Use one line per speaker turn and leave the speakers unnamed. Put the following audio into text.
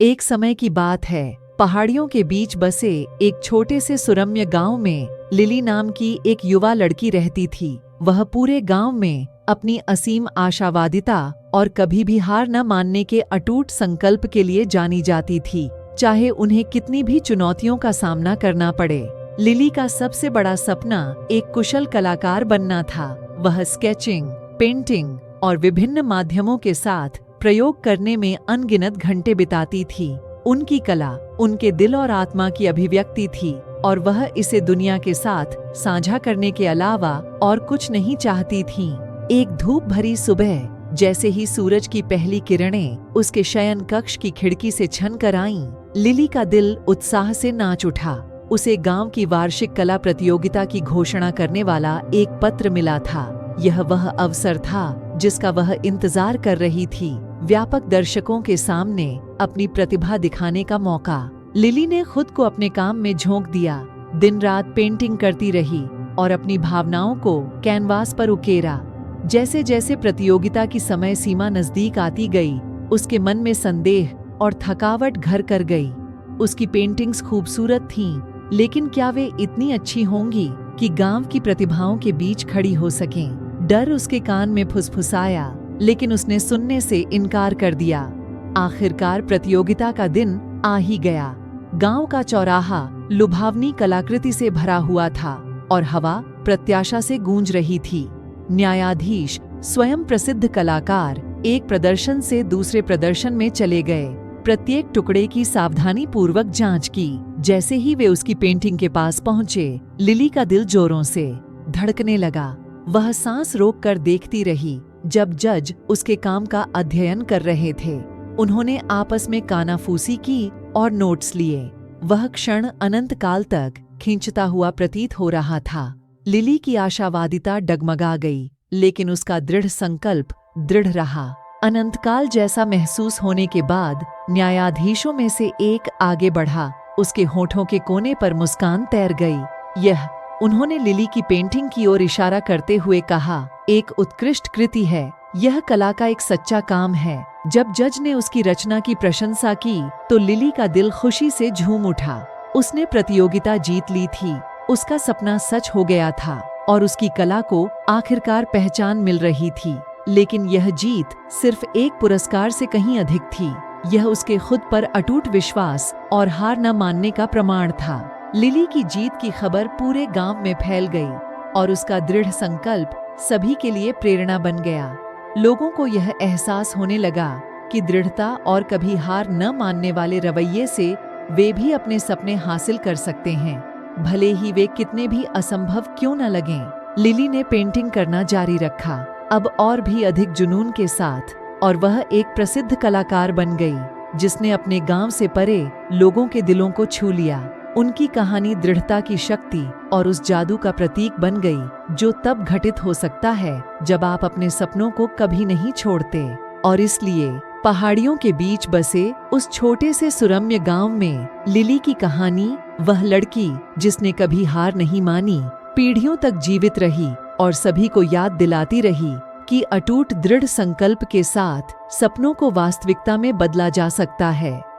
एक समय की बात है, पहाड़ियों के बीच बसे एक छोटे से सुरम्य गांव में लिली नाम की एक युवा लड़की रहती थी। वह पूरे गांव में अपनी असीम आशावादिता और कभी भी हार न मानने के अटूट संकल्प के लिए जानी जाती थी, चाहे उन्हें कितनी भी चुनौतियों का सामना करना पड़े। लिली का सबसे बड़ा सपना एक कुशल कलाकार बनना था। वह स्केचिंग, पेंटिंग और विभिन्न माध्यमों के साथ प्रयोग करने में अनगिनत घंटे बिताती थी। उनकी कला उनके दिल और आत्मा की अभिव्यक्ति थी और वह इसे दुनिया के साथ साझा करने के अलावा और कुछ नहीं चाहती थी। एक धूप भरी सुबह जैसे ही सूरज की पहली किरणें उसके शयन कक्ष की खिड़की से छनकर आईं, लिली का दिल उत्साह से नाच उठा। उसे गांव की वार्षिक कला प्रतियोगिता की घोषणा करने वाला एक पत्र मिला था। यह वह अवसर था जिसका वह इंतजार कर रही थी, व्यापक दर्शकों के सामने अपनी प्रतिभा दिखाने का मौका। लिली ने खुद को अपने काम में झोंक दिया, दिन रात पेंटिंग करती रही और अपनी भावनाओं को कैनवास पर उकेरा। जैसे जैसे प्रतियोगिता की समय सीमा नजदीक आती गई, उसके मन में संदेह और थकावट घर कर गई। उसकी पेंटिंग्स खूबसूरत थीं, लेकिन क्या वे इतनी अच्छी होंगी कि गांव की प्रतिभाओं के बीच खड़ी हो सकें? डर उसके कान में फुसफुसाया, लेकिन उसने सुनने से इनकार कर दिया। आखिरकार प्रतियोगिता का दिन आ ही गया। गांव का चौराहा लुभावनी कलाकृति से भरा हुआ था और हवा प्रत्याशा से गूंज रही थी। न्यायाधीश, स्वयं प्रसिद्ध कलाकार, एक प्रदर्शन से दूसरे प्रदर्शन में चले गए। प्रत्येक टुकड़े की सावधानी पूर्वक जांच की। जैसे ही वे उसकी पेंटिंग के पास पहुंचे, लिली का दिल जोरों से धड़कने लगा। वह सांस रोककर देखती रही जब जज उसके काम का अध्ययन कर रहे थे। उन्होंने आपस में कानाफूसी की और नोट्स लिए। वह क्षण अनंत काल तक खींचता हुआ प्रतीत हो रहा था। लिली की आशावादिता डगमगा गई, लेकिन उसका दृढ़ संकल्प दृढ़ रहा। अनंतकाल जैसा महसूस होने के बाद न्यायाधीशों में से एक आगे बढ़ा। उसके होठों के कोने पर मुस्कान तैर गई। उन्होंने लिली की पेंटिंग की ओर इशारा करते हुए कहा, एक उत्कृष्ट कृति है, यह कला का एक सच्चा काम है। जब जज ने उसकी रचना की प्रशंसा की तो लिली का दिल खुशी से झूम उठा। उसने प्रतियोगिता जीत ली थी, उसका सपना सच हो गया था और उसकी कला को आखिरकार पहचान मिल रही थी। लेकिन यह जीत सिर्फ एक पुरस्कार से कहीं अधिक थी। यह उसके खुद पर अटूट विश्वास और हार न मानने का प्रमाण था। लिली की जीत की खबर पूरे गांव में फैल गई और उसका दृढ़ संकल्प सभी के लिए प्रेरणा बन गया। लोगों को यह एहसास होने लगा कि दृढ़ता और कभी हार न मानने वाले रवैये से वे भी अपने सपने हासिल कर सकते हैं, भले ही वे कितने भी असंभव क्यों न लगें। लिली ने पेंटिंग करना जारी रखा, अब और भी अधिक जुनून के साथ, और वह एक प्रसिद्ध कलाकार बन गई जिसने अपने गांव से परे लोगों के दिलों को छू लिया। उनकी कहानी दृढ़ता की शक्ति और उस जादू का प्रतीक बन गई जो तब घटित हो सकता है जब आप अपने सपनों को कभी नहीं छोड़ते। और इसलिए पहाड़ियों के बीच बसे उस छोटे से सुरम्य गांव में लिली की कहानी, वह लड़की जिसने कभी हार नहीं मानी, पीढ़ियों तक जीवित रही और सभी को याद दिलाती रही कि अटूट दृढ़ संकल्प के साथ सपनों को वास्तविकता में बदला जा सकता है।